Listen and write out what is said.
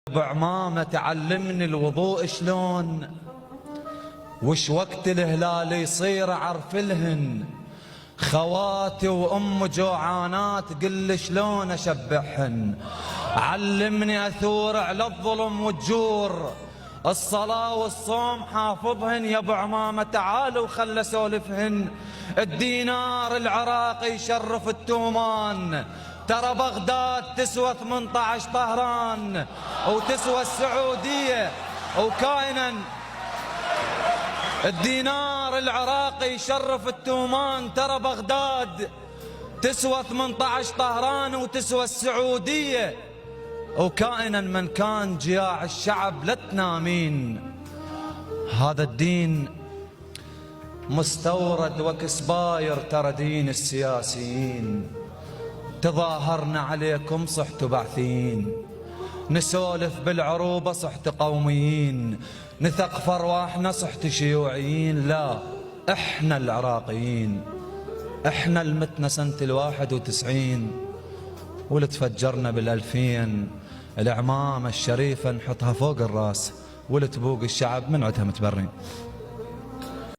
ابو عمامة تعلمني الوضوء شلون، وش وقت الهلال يصير اعرف لهن. خواتي وام جوعانات قل شلون اشبعهن. علمني اثور على الظلم والجور، الصلاة والصوم حافظهن يا ابو عمامة تعال وخل اسولفهن. الدينار العراقي يشرف التومان، ترى بغداد تسوى 18 طهران، وتسوى السعودية وكائنا. الدينار العراقي يشرف التومان، ترى بغداد تسوى 18 طهران وتسوى السعودية وكائنا. من كان جياع الشعب لا تنامين. هذا الدين مستورد وكسباير، ترى دين السياسيين. تظاهرنا عليكم صحتوا بعثين، نسولف بالعروبة صحت قوميين، نثقف ارواحنا صحت شيوعيين. لا، احنا العراقيين، احنا المتنا سنة 91 واللي تفجرنا بال2000. العمامة الشريفة نحطها فوق الراس واللي تبوق الشعب من عدها متبرين.